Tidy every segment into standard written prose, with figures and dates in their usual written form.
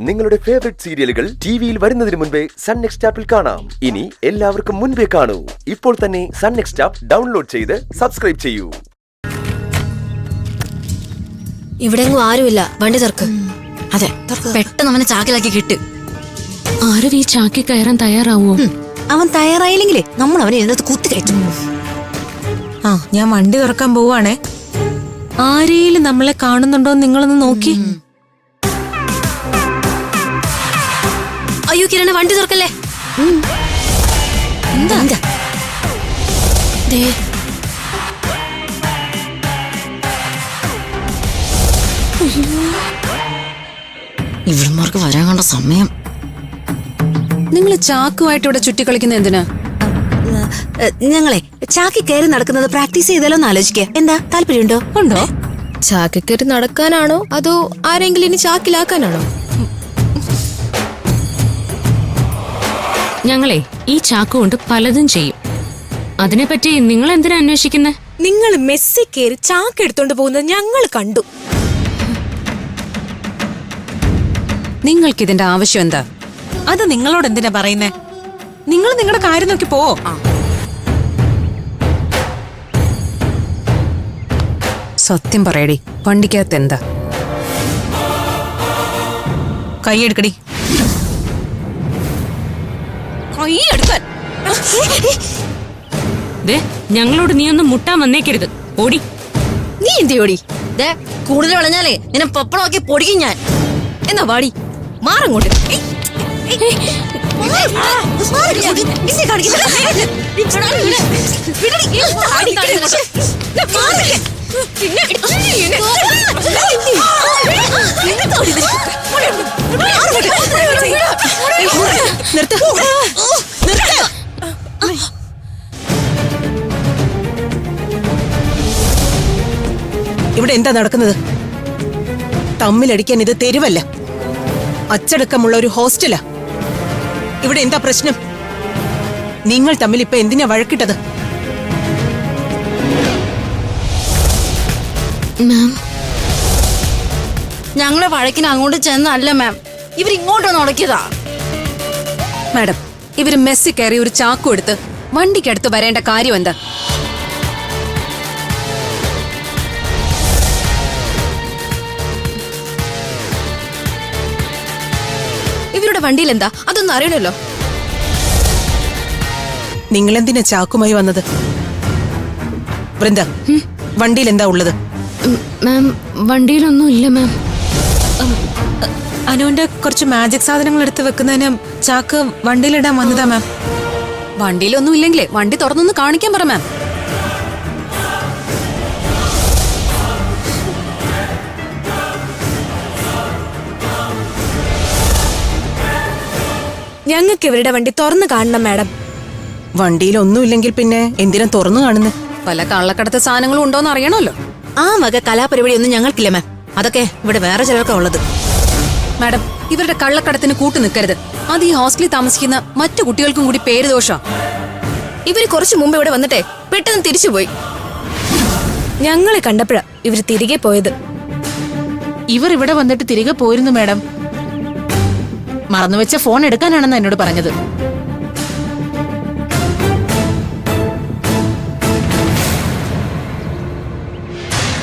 നിങ്ങളുടെ ഫേവറേറ്റ് സീരിയലുകൾ ടിവിയിൽ വരുന്നതിന് മുൻപേ സൺ നെക്സ്റ്റ് ആപ്പിൽ കാണാം. ഇനി എല്ലാവർക്കും മുൻപേ കാണൂ. ഇപ്പോൾ തന്നെ സൺ നെക്സ്റ്റ് ആപ്പ് ഡൗൺലോഡ് ചെയ്ത് സബ്സ്ക്രൈബ് ചെയ്യൂ. ഇവിടെങ്ങും ആരുമില്ല. വണ്ടി തുറക്ക്. അതെ, പെട്ടെന്ന് അവനെ ചാക്കിലാക്കി കിട്ട്. ആരും ഈ ചാക്കി കയറാൻ തയ്യാറാവോ? അവൻ തയ്യാറായില്ലെങ്കിലേ നമ്മൾ അവനെ ഇതിനകത്ത് കുത്തി കയറ്റും. ഞാൻ വണ്ടി തുറക്കാൻ പോവാണേ. ആരെയും നമ്മളെ കാണുന്നുണ്ടോ നിങ്ങളൊന്ന് നോക്കി. അയ്യോ കിരണ, വണ്ടി തുറക്കല്ലേ. എന്താ ഇവന്മാർക്ക് വരാൻ കണ്ട സമയം. നിങ്ങൾ ചാക്കുമായിട്ട് ഇവിടെ ചുറ്റിക്കളിക്കുന്ന എന്തിനാ? ഞങ്ങളെ ചാക്കി കയറി നടക്കുന്നത് പ്രാക്ടീസ് ചെയ്താലോ എന്ന് ആലോചിക്കുക. എന്താ താല്പര്യമുണ്ടോ? ഉണ്ടോ? ചാക്കി കയറി നടക്കാനാണോ അതോ ആരെങ്കിലും ഇനി ചാക്കിലാക്കാനാണോ? ഞങ്ങളെ ഈ ചാക്ക് കൊണ്ട് പലതും ചെയ്യും. അതിനെപ്പറ്റി നിങ്ങൾ എന്തിനാ അന്വേഷിക്കുന്നത്? നിങ്ങൾ മെസ്സി കയറി ചാക്ക് എടുത്തോണ്ട് പോകുന്നത് ഞങ്ങൾ കണ്ടു. നിങ്ങൾക്കിതിന്റെ ആവശ്യം എന്താ? അത് നിങ്ങളോട് എന്തിനാ പറയുന്നേ? നിങ്ങൾ നിങ്ങളുടെ കാര്യം നോക്കി പോ. സത്യം പറയടി, വണ്ടിക്കകത്ത് എന്താ? കൈയെടുക്കടി. കൈയെടുക്കാൻ ഞങ്ങളോട് നീ ഒന്നും മുട്ടാൻ വന്നേക്കരുത്. ഓടി. നീ എന്തി ഓടി? കൂടുതൽ വളഞ്ഞാലേ നിന്നെ പപ്പളമാക്കി പൊടിക്കും ഞാൻ. എന്നാ വാടി, മാറങ്ങോട്ട്. ഇവിടെ എന്താ നടക്കുന്നത്? തമ്മിലടിക്കാൻ ഇത് തെരുവല്ല, അച്ചടക്കമുള്ള ഒരു ഹോസ്റ്റലാ. ഇവിടെ എന്താ പ്രശ്നം? നിങ്ങൾ തമ്മിൽ ഇപ്പൊ എന്തിനാ വഴക്കിട്ടത്? മാം, ഞങ്ങളെ വഴക്കിന് അങ്ങോട്ട് ചെന്നല്ല മാം, ഇവരിങ്ങോട്ടൊന്ന് ഉടക്കിയതാ. മാഡം, ഇവര് മെസ്സി കയറി ഒരു ചാക്കു എടുത്ത് വണ്ടിക്കടുത്ത് വരേണ്ട കാര്യം എന്താ? ഇവരുടെ വണ്ടിയിൽ എന്താ അതൊന്നും അറിയണല്ലോ. നിങ്ങൾ എന്തിനാ ചാക്കുമായി വന്നത്? വൃന്ദ, വണ്ടിയിൽ എന്താ ഉള്ളത്? മാം, വണ്ടിയിലൊന്നും ഇല്ല മാം. അനുവിന്റെ കുറച്ച് മാജിക് സാധനങ്ങൾ എടുത്ത് വെക്കുന്നതിന് ചാക്ക് വണ്ടിയിലിടാൻ വന്നതാ മാം. വണ്ടിയിലൊന്നും ഇല്ലെങ്കിലേ വണ്ടി തുറന്നൊന്ന് കാണിക്കാൻ പറ മാം. ഞങ്ങൾക്ക് ഇവരുടെ വണ്ടി തുറന്നു കാണണം മാഡം. വണ്ടിയിലൊന്നും ഇല്ലെങ്കിൽ പിന്നെ എന്തിനാ തുറന്നു കാണുന്നത്? പല കള്ളക്കടത്ത് സാധനങ്ങളും ഉണ്ടോന്ന് അറിയണമല്ലോ. ആ വക കലാപരിപാടി ഒന്നും ഞങ്ങൾക്കില്ല മാം. അതൊക്കെ ഇവിടെ വേറെ ചിലർക്കാ ഉള്ളത്. മാഡം, ഇവരുടെ കള്ളക്കടത്തിന് കൂട്ടു നിൽക്കരുത്. അത് ഈ ഹോസ്റ്റലിൽ താമസിക്കുന്ന മറ്റു കുട്ടികൾക്കും കൂടി പേര് ദോഷാ. ഇവര് കുറച്ചു മുമ്പ് ഇവിടെ വന്നിട്ടേ പെട്ടെന്ന് തിരിച്ചുപോയി. ഞങ്ങളെ കണ്ടപ്പോഴാ ഇവര് തിരികെ പോയത്. ഇവർ ഇവിടെ വന്നിട്ട് തിരികെ പോയിരുന്നു മാഡം. മറന്നുവെച്ച ഫോൺ എടുക്കാനാണെന്ന് എന്നോട് പറഞ്ഞത്.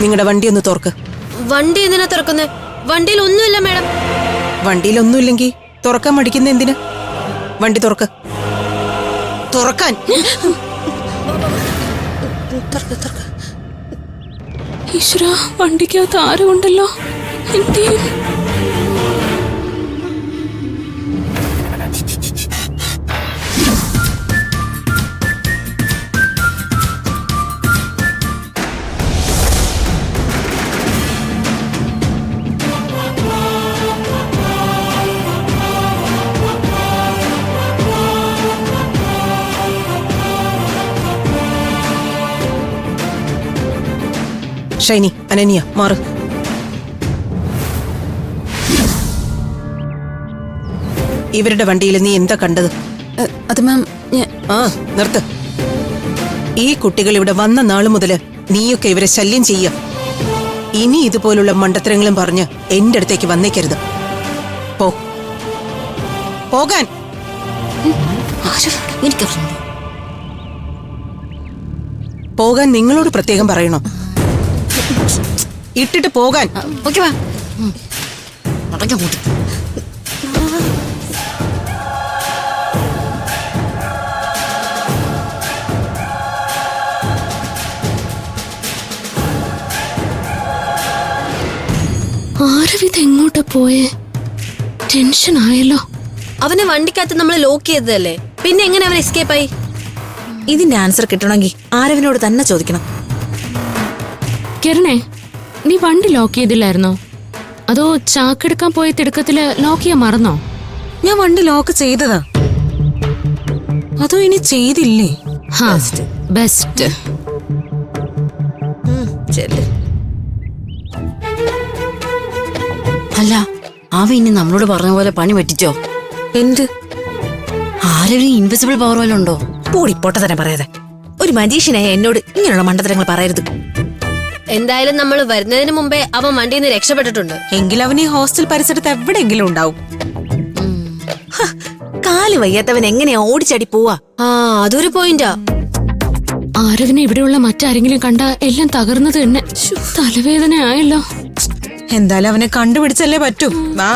നിങ്ങളുടെ വണ്ടി ഒന്ന് തുറക്ക്. വണ്ടി എന്തിനാ തുറക്കുന്നത്? വണ്ടിയിൽ ഒന്നുമില്ല മാഡം. വണ്ടിയിലൊന്നുമില്ലെങ്കിൽ തുറക്കാൻ മടിക്കുന്ന എന്തിനാ? വണ്ടി തുറക്ക്. തുറക്കാൻ. ഈശ്വരാ, വണ്ടിക്കകത്ത് ആരും ഉണ്ടല്ലോ. എന്തിനും ഷൈനി, അനന്യ, മാറ്. ഇവരുടെ വണ്ടിയിൽ നീ എന്താ കണ്ടത്? അത് മാം, നിർത്ത്. ഈ കുട്ടികൾ ഇവിടെ വന്ന നാളു മുതല് നീയൊക്കെ ഇവരെ ശല്യം ചെയ്യ. ഇനി ഇതുപോലുള്ള മണ്ടത്തരങ്ങളും പറഞ്ഞ് എന്റെ അടുത്തേക്ക് വന്നേക്കരുത്. പോ. പോകാൻ. എനിക്കറിഞ്ഞു. പോകാൻ നിങ്ങളോട് പ്രത്യേകം പറയണോ? ഇട്ടിട്ട് പോകാൻ. ഓക്കെ വാ. അടങ്ങ കൂട്ടി. ആരവിത് എങ്ങോട്ടാ പോയേ? ടെൻഷൻ ആയല്ലോ. അവനെ വണ്ടിക്കകത്ത് നമ്മൾ ലോക്ക് ചെയ്തതല്ലേ, പിന്നെ എങ്ങനെ അവൻ എസ്കേപ്പ് ആയി? ഇതിന്റെ ആൻസർ കിട്ടണമെങ്കിൽ ആരവിനോട് തന്നെ ചോദിക്കണം. കിരണേ, നീ വണ്ടി ലോക്ക് ചെയ്തില്ലായിരുന്നോ? അതോ ചാക്കെടുക്കാൻ പോയ തിടുക്കത്തില് ലോക്ക് ചെയ്യാൻ മറന്നോ? ഞാൻ വണ്ടി ലോക്ക് ചെയ്തതാ. അതോ ഇനി ചെയ്തില്ലേ? ബെസ്റ്റ്. അല്ല, അവ ഇനി നമ്മളോട് പറഞ്ഞ പോലെ പണി പറ്റിച്ചോ? എന്ത്? ആരൊരു ഇൻവിസിബിൾ പവർ വല്ലതും ഉണ്ടോ? പോടി പൊട്ടത്തരം പറയാതെ. ഒരു മജീഷ്യനായ എന്നോട് ഇങ്ങനെയുള്ള മണ്ടത്തരങ്ങൾ പറയരുത്. എന്തായാലും നമ്മൾ വരുന്നതിന് മുമ്പേ അവൻ വണ്ടിയിൽ നിന്ന് രക്ഷപ്പെട്ടിട്ടുണ്ട്. എങ്കിൽ അവൻ ഈ ഹോസ്റ്റൽ പരിസരത്ത് എവിടെയെങ്കിലും ഉണ്ടാവും. കാല് വയ്യാത്തവൻ എങ്ങനെയാ ഓടിച്ചാടി പോവാ? ആ, അതൊരു പോയിന്റാ. ആരവിനെ ഇവിടെയുള്ള മറ്റാരെങ്കിലും കണ്ട എല്ലാം തകർന്നത് തന്നെ. തലവേദന ആയല്ലോ. എന്തായാലും അവനെ കണ്ടുപിടിച്ചല്ലേ പറ്റൂ. വാ.